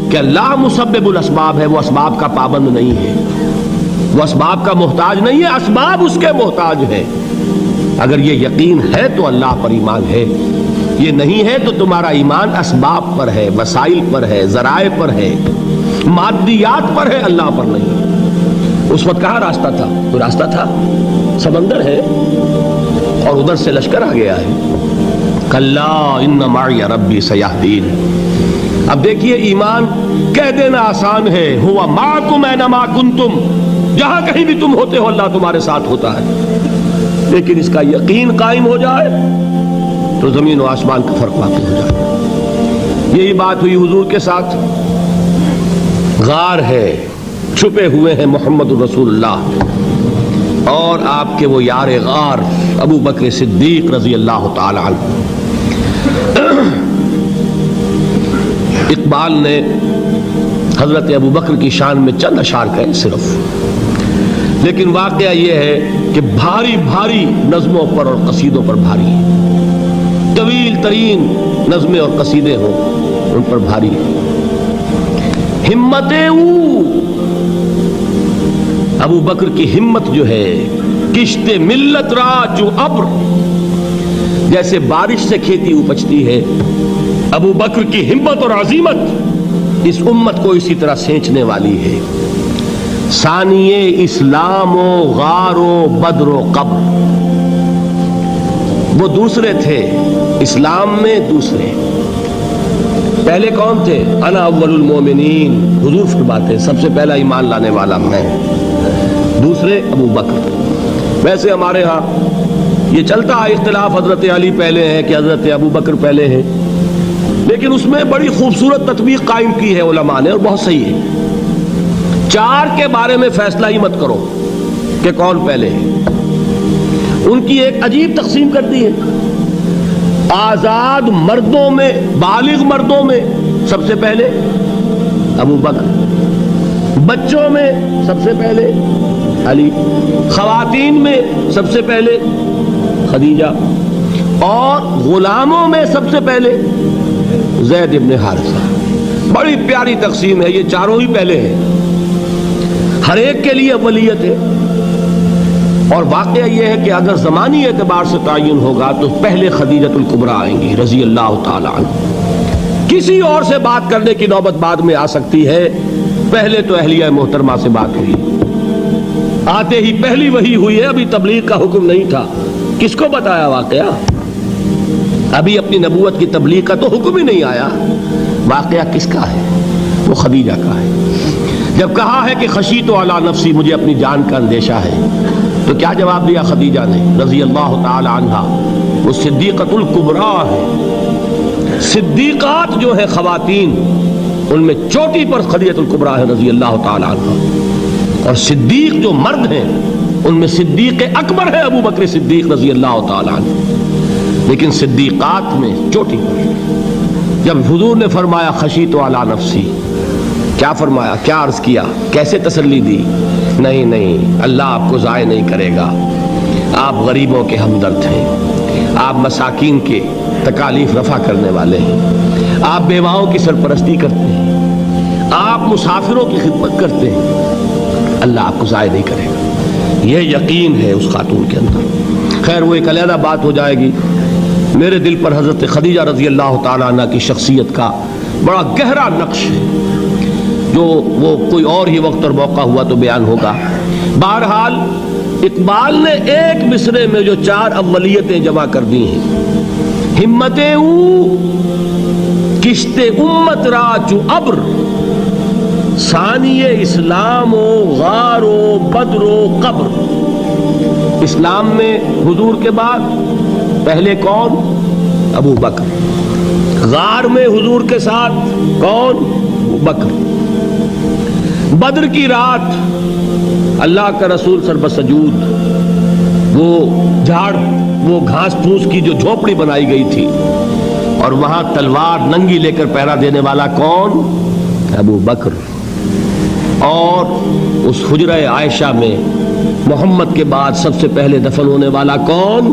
کہ اللہ مسبب الاسباب ہے، وہ اسباب کا پابند نہیں ہے، وہ اسباب کا محتاج نہیں ہے، اسباب اس کے محتاج ہیں۔ اگر یہ یقین ہے تو اللہ پر ایمان ہے، یہ نہیں ہے تو تمہارا ایمان اسباب پر ہے، وسائل پر ہے، ذرائع پر ہے، مادیات پر ہے، اللہ پر نہیں۔ اس وقت کہاں راستہ تھا؟ کوئی راستہ تھا؟ سمندر ہے اور ادھر سے لشکر آ گیا ہے۔ کلا ان معی ربی سیہدین۔ اب دیکھیے ایمان کہہ دینا آسان ہے، ہوا معکم اینما کنتم، جہاں کہیں بھی تم ہوتے ہو اللہ تمہارے ساتھ ہوتا ہے، لیکن اس کا یقین قائم ہو جائے تو زمین و آسمان کا فرق واقع ہو جائے۔ یہی بات ہوئی حضور کے ساتھ۔ غار ہے، چھپے ہوئے ہیں محمد الرسول اللہ اور آپ کے وہ یار غار ابو بکر صدیق رضی اللہ تعالی عنہ۔ اقبال نے حضرت ابو بکر کی شان میں چند اشعار کہے صرف، لیکن واقعہ یہ ہے کہ بھاری بھاری نظموں پر اور قصیدوں پر بھاری ہے، طویل ترین نظمیں اور قصیدے ہوں ان پر بھاری ہے۔ ہمت ابو بکر کی ہمت جو ہے، کشت ملت را جو ابر، جیسے بارش سے کھیتی اپجتی ہے، ابو بکر کی ہمت اور عزیمت اس امت کو اسی طرح سینچنے والی ہے۔ ثانی اسلام و غار و بدر و قبر، وہ دوسرے تھے اسلام میں، دوسرے پہلے کون تھے؟ انا اول المومنین، حضور فرماتے ہیں سب سے پہلا ایمان لانے والا میں، دوسرے ابو بکر۔ ویسے ہمارے ہاں یہ چلتا ہے اختلاف، حضرت علی پہلے ہیں کہ حضرت ابو بکر پہلے ہیں، لیکن اس میں بڑی خوبصورت تطبیق قائم کی ہے علماء نے اور بہت صحیح ہے۔ چار کے بارے میں فیصلہ ہی مت کرو کہ کون پہلے ہے، ان کی ایک عجیب تقسیم کر دی ہے۔ آزاد مردوں میں، بالغ مردوں میں سب سے پہلے ابو بکر، بچوں میں سب سے پہلے علی، خواتین میں سب سے پہلے خدیجہ، اور غلاموں میں سب سے پہلے زید ابن حارثہ۔ بڑی پیاری تقسیم ہے، یہ چاروں ہی پہلے ہیں، ہر ایک کے لیے اولیت ہے۔ اور واقعہ یہ ہے کہ اگر زمانی اعتبار سے تعین ہوگا تو پہلے خدیجۃ الکبریٰ آئیں گی رضی اللہ تعالی عنہ، کسی اور سے بات کرنے کی نوبت بعد میں آ سکتی ہے، پہلے تو اہلیہ محترمہ سے بات ہوئی، آتے ہی پہلی وحی ہوئی ہے، ابھی تبلیغ کا حکم نہیں تھا، کس کو بتایا واقعہ؟ ابھی اپنی نبوت کی تبلیغ کا تو حکم ہی نہیں آیا، واقعہ کس کا ہے؟ وہ خدیجہ کا ہے۔ جب کہا ہے کہ خشیت علی نفسی، مجھے اپنی جان کا اندیشہ ہے، تو کیا جواب دیا خدیجہ نے رضی اللہ تعالی عنہا؟ وہ صدیقۃ الکبریٰ ہے، صدیقات جو ہے خواتین ان میں چوٹی پر خدیجۃ الکبریٰ ہے رضی اللہ تعالی عنہا، اور صدیق جو مرد ہیں ان میں صدیق اکبر ہے ابو بکر صدیق رضی اللہ تعالی عنہ، لیکن صدیقات میں چوٹی پر۔ جب حضور نے فرمایا خشیت علی نفسی، کیا فرمایا؟ کیا عرض کیا؟ کیسے تسلی دی؟ نہیں، اللہ آپ کو ضائع نہیں کرے گا، آپ غریبوں کے ہمدرد ہیں، آپ مساکین کے تکالیف رفع کرنے والے ہیں، آپ بیواؤں کی سرپرستی کرتے ہیں، آپ مسافروں کی خدمت کرتے ہیں، اللہ آپ کو ضائع نہیں کرے گا۔ یہ یقین ہے اس خاتون کے اندر۔ خیر وہ ایک علیحدہ بات ہو جائے گی۔ میرے دل پر حضرت خدیجہ رضی اللہ تعالیٰ عنہ کی شخصیت کا بڑا گہرا نقش ہے، جو وہ کوئی اور ہی وقت اور موقع ہوا تو بیان ہوگا۔ بہرحال اقبال نے ایک مصرے میں جو چار اولیتیں جمع کر دی ہیں، ہمت او کشت امت را چو ابر، ثانی اسلام و غار و بدر و قبر۔ اسلام میں حضور کے بعد پہلے کون؟ ابو بکر۔ غار میں حضور کے ساتھ کون؟ ابو بکر۔ بدر کی رات اللہ کا رسول سربسجود، وہ گھاس پھوس کی جو جھوپڑی بنائی گئی تھی، اور وہاں تلوار ننگی لے کر پہرا دینے والا کون؟ ابو بکر۔ اور اس حجرہ عائشہ میں محمد کے بعد سب سے پہلے دفن ہونے والا کون؟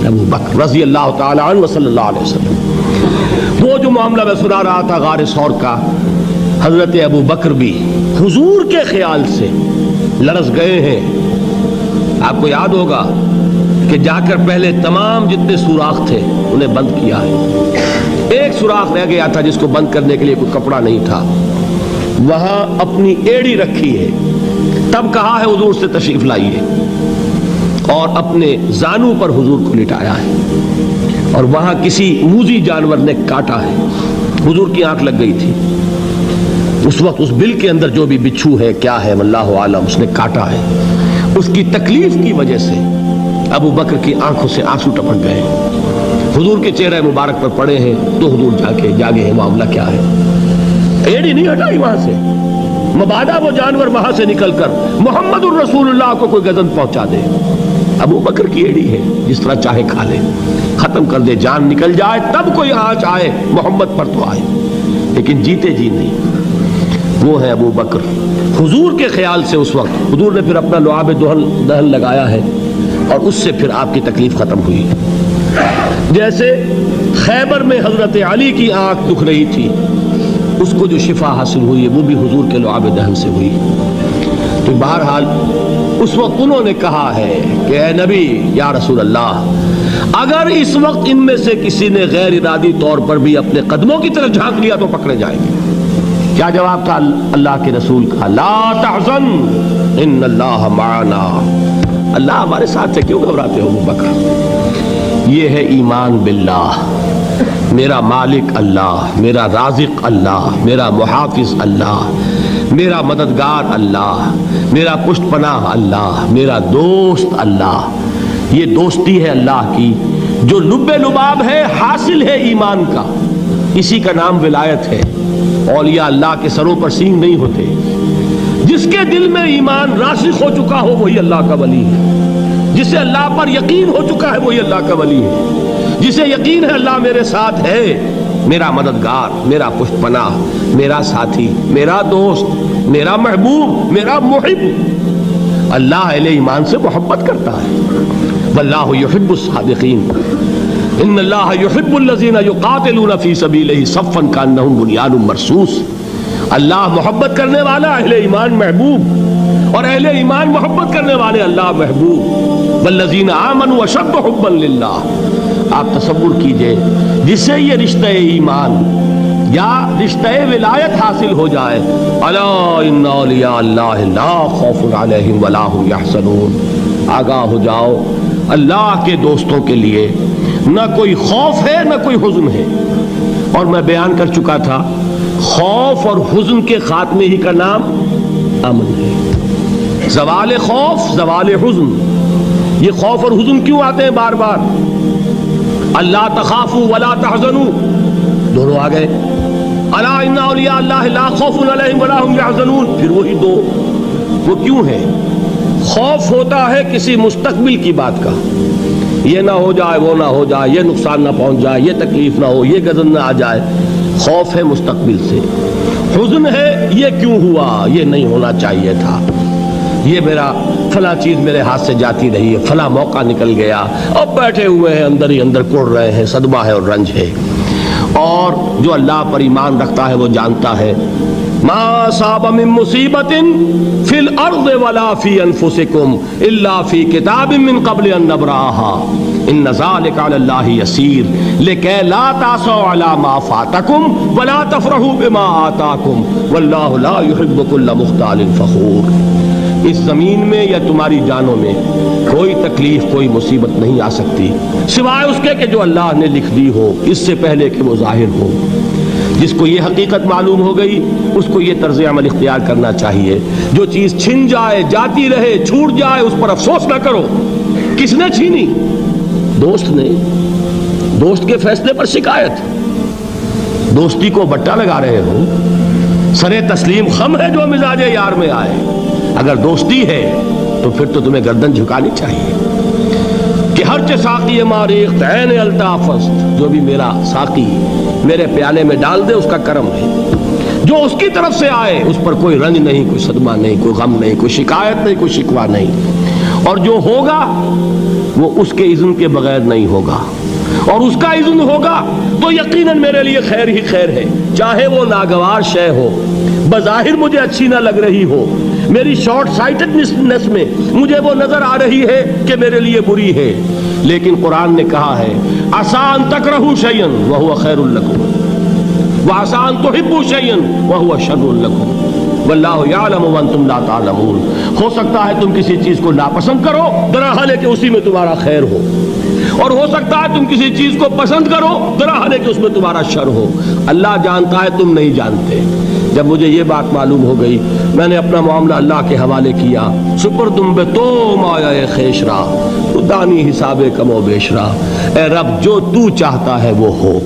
ابو بکر رضی اللہ تعالی عنہ صلی اللہ علیہ وسلم. وہ جو معاملہ میں سنا رہا تھا غار ثور کا، حضرت ابو بکر بھی حضور کے خیال سے لرز گئے ہیں. آپ کو یاد ہوگا کہ جا کر پہلے تمام جتنے سوراخ تھے انہیں بند کیا ہے. ایک سوراخ رہ گیا تھا جس کو بند کرنے کے لیے کوئی کپڑا نہیں تھا. وہاں اپنی ایڑی رکھی ہے. تب کہا ہے حضور سے تشریف لائیے، اور اپنے زانو پر حضور کو لٹایا ہے. اور وہاں کسی موذی جانور نے کاٹا ہے. حضور کی آنکھ لگ گئی تھی اس وقت. اس بل کے اندر جو بھی بچھو ہے کیا ہے واللہ عالم، اس نے کاٹا ہے. اس کی تکلیف کی وجہ سے ابو بکر کی آنکھوں سے آنسو ٹپک گئے. حضور کے چہرے مبارک پر پڑے ہیں تو حضور جاگے ہیں. معاملہ کیا ہے؟ ایڑی نہیں ہٹائی وہاں سے، مبادا وہ جانور وہاں سے نکل کر محمد الرسول اللہ کو کوئی گزن پہنچا دے. ابو بکر کی ایڑی ہے، جس طرح چاہے کھا لے، ختم کر دے، جان نکل جائے تب کوئی آنچ آئے محمد پر تو آئے، لیکن جیتے جی نہیں. وہ ہے ابو بکر حضور کے خیال سے. اس وقت حضور نے پھر اپنا لعاب دہن لگایا ہے اور اس سے پھر آپ کی تکلیف ختم ہوئی. جیسے خیبر میں حضرت علی کی آنکھ دکھ رہی تھی، اس کو جو شفا حاصل ہوئی وہ بھی حضور کے لعاب دہن سے ہوئی. تو بہرحال اس وقت انہوں نے کہا ہے کہ اے نبی یا رسول اللہ، اگر اس وقت ان میں سے کسی نے غیر ارادی طور پر بھی اپنے قدموں کی طرف جھانک لیا تو پکڑے جائیں گے. کیا جواب تھا اللہ کے رسول کا؟ لا تحزن ان اللہ معنا. اللہ ہمارے ساتھ ہے، کیوں گھبراتے ہو ابو بکر؟ یہ ہے ایمان باللہ. میرا مالک اللہ، میرا رازق اللہ، میرا محافظ اللہ، میرا مددگار اللہ، میرا پشت پناہ اللہ، میرا دوست اللہ. یہ دوستی ہے اللہ کی جو لب لباب ہے، حاصل ہے ایمان کا. اسی کا نام ولایت ہے. اولیاء اللہ کے سروں پر سینگ نہیں ہوتے. جس کے دل میں ایمان راسخ ہو چکا ہو وہی اللہ کا ولی ہے. جسے اللہ پر یقین ہو چکا ہے وہی اللہ کا ولی ہے. جسے یقین ہے اللہ میرے ساتھ ہے، میرا مددگار، میرا پشت پناہ، میرا ساتھی، میرا دوست، میرا محبوب، میرا محب. اللہ اہل ایمان سے محبت کرتا ہے. واللہ یحب الصادقین. ان اللہ یحب الذین یقاتلون فی سبیلہ صفا کانہم بنیان مرصوص. اللہ محبت کرنے والا، اہل ایمان محبوب، اور اہل ایمان محبت کرنے والے اللہ محبوب. والذین آمنوا اشد حبا للہ. آپ تصور کیجئے جسے یہ رشتہ ایمان یا رشتہ ولایت حاصل ہو جائے، الا ان اولیاء اللہ لا خوف علیہم ولا هم یحزنون. آگاہ ہو جاؤ، اللہ کے دوستوں کے لیے نہ کوئی خوف ہے نہ کوئی حزن ہے. اور میں بیان کر چکا تھا خوف اور حزن کے خاتمے ہی کا نام امن ہے. زوال خوف، زوال حزن. یہ خوف اور حزن کیوں آتے ہیں بار بار؟ اللہ تخافوا ولا تحزنوا، دونوں آ گئے. الا ان اولیاء اللہ لا خوف علیہم ولا هم یحزنون، پھر وہی دو. وہ کیوں ہے؟ خوف ہوتا ہے کسی مستقبل کی بات کا، یہ نہ ہو جائے، وہ نہ ہو جائے، یہ نقصان نہ پہنچ جائے، یہ تکلیف نہ ہو، یہ غضب نہ آ جائے. خوف ہے مستقبل سے. حزن ہے یہ کیوں ہوا، یہ نہیں ہونا چاہیے تھا، یہ میرا فلاں چیز میرے ہاتھ سے جاتی رہی ہے، فلاں موقع نکل گیا. اب بیٹھے ہوئے ہیں اندر ہی اندر کڑ رہے ہیں، صدمہ ہے اور رنج ہے. اور جو اللہ پر ایمان رکھتا ہے وہ جانتا ہے ما اصاب من مصیبت فی الارض ولا فی انفسکم الا فی کتاب من قبل ان نبرأها ان ذلک علی اللہ یسیر لکی لا تعصوا علی ما فاتکم ولا تفرحوا بما آتاکم واللہ لا یحب کل مختال فخور. اس زمین میں یا تمہاری جانوں میں کوئی تکلیف، کوئی مصیبت نہیں آ سکتی سوائے اس کے کہ جو اللہ نے لکھ دی ہو اس سے پہلے کہ وہ ظاہر ہو. جس کو یہ حقیقت معلوم ہو گئی اس کو یہ طرز عمل اختیار کرنا چاہیے. جو چیز چھن جائے، جاتی رہے، چھوٹ جائے، اس پر افسوس نہ کرو. کس نے چھینی؟ دوست نے. دوست کے فیصلے پر شکایت. دوستی کو بٹا لگا رہے ہو. سرے تسلیم خم ہے جو مزاج یار میں آئے. اگر دوستی ہے تو پھر تو تمہیں گردن جھکانی چاہیے کہ ہر چے ساقی ماریخت عین الطافست، جو بھی میرا ساقی میرے پیالے میں ڈال دے اس کا کرم ہے. جو اس کی طرف سے آئے اس پر کوئی رنج نہیں، کوئی صدمہ نہیں، کوئی غم نہیں، کوئی شکایت نہیں، کوئی شکوہ نہیں. اور جو ہوگا وہ اس کے اذن کے بغیر نہیں ہوگا، اور اس کا اذن ہوگا تو یقیناً میرے لیے خیر ہی خیر ہے، چاہے وہ ناگوار شے ہو، بظاہر مجھے اچھی نہ لگ رہی ہو، میری شارٹ سائٹڈنس میں مجھے وہ نظر آ رہی ہے کہ میرے لیے بری ہے، لیکن قرآن نے کہا ہے عسیٰ ان تکرہوا شیئا وہو خیر لکم وعسیٰ ان تحبوا شیئا وہو شر لکم واللہ یعلم وانتم لا تعلمون۔ ہو سکتا ہے تم کسی چیز کو ناپسند کرو درحال ہے کہ اسی میں تمہارا خیر ہو، اور ہو سکتا ہے تم کسی چیز کو پسند کرو درحال ہے کہ اس میں تمہارا شر ہو۔ اللہ جانتا ہے، تم نہیں جانتے۔ جب مجھے یہ بات معلوم ہو گئی، میں نے اپنا معاملہ اللہ کے حوالے کیا۔ سپردم بے تو مایا خیش را تو دانی حساب کم و بیش را، اے رب جو تو چاہتا ہے وہ ہو،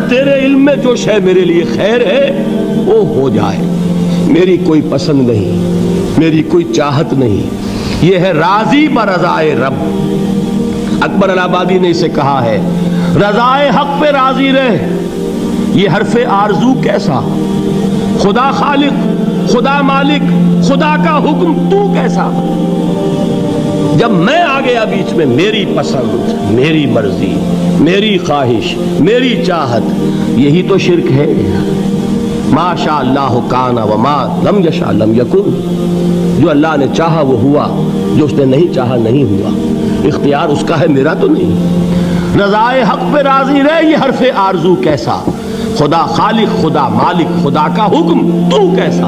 تیرے علم میں جو شے میرے لیے خیر ہے وہ ہو جائے، میری کوئی پسند نہیں، میری کوئی چاہت نہیں، یہ ہے راضی برضائے رب۔ اکبر الہ آبادی نے اسے کہا ہے رضائے حق پہ راضی رہ، یہ حرف آرزو کیسا، خدا خالق، خدا مالک، خدا کا حکم تو کیسا۔ جب میں آ گیا بیچ میں، میری پسند، میری مرضی، میری خواہش، میری چاہت، یہی تو شرک ہے۔ ما شاء اللہ کان وما لم یشاء لم یکن، جو اللہ نے چاہا وہ ہوا، جو اس نے نہیں چاہا نہیں ہوا، اختیار اس کا ہے، میرا تو نہیں۔ رضائے حق پہ راضی رہ، یہ حرف آرزو کیسا، خدا خالق، خدا مالک، خدا کا حکم تو کیسا۔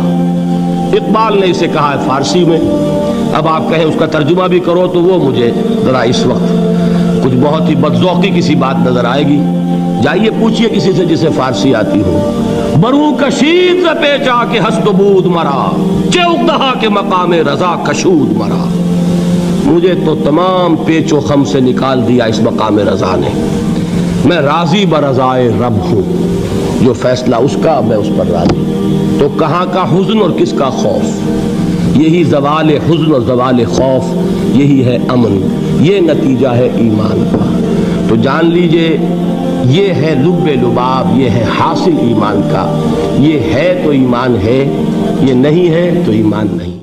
اقبال نے اسے کہا ہے فارسی میں، اب آپ کہیں اس کا ترجمہ بھی کرو تو وہ مجھے ذرا اس وقت کچھ بہت ہی بدذوقی کسی بات نظر آئے گی۔ جائیے پوچھئے کسی سے جسے فارسی آتی ہو۔ برو کشید ز پیچا کے ہست و بود مرا، چوک دہا کے مقام رضا کشود مرا۔ مجھے تو تمام پیچ و خم سے نکال دیا اس مقام رضا نے، میں راضی برضائے رب ہوں، جو فیصلہ اس کا میں اس پر راضی۔ تو کہاں کا حزن اور کس کا خوف، یہی زوال حزن اور زوال خوف، یہی ہے امن، یہ نتیجہ ہے ایمان کا۔ تو جان لیجئے یہ ہے لب لباب، یہ ہے حاصل ایمان کا، یہ ہے تو ایمان ہے، یہ نہیں ہے تو ایمان نہیں۔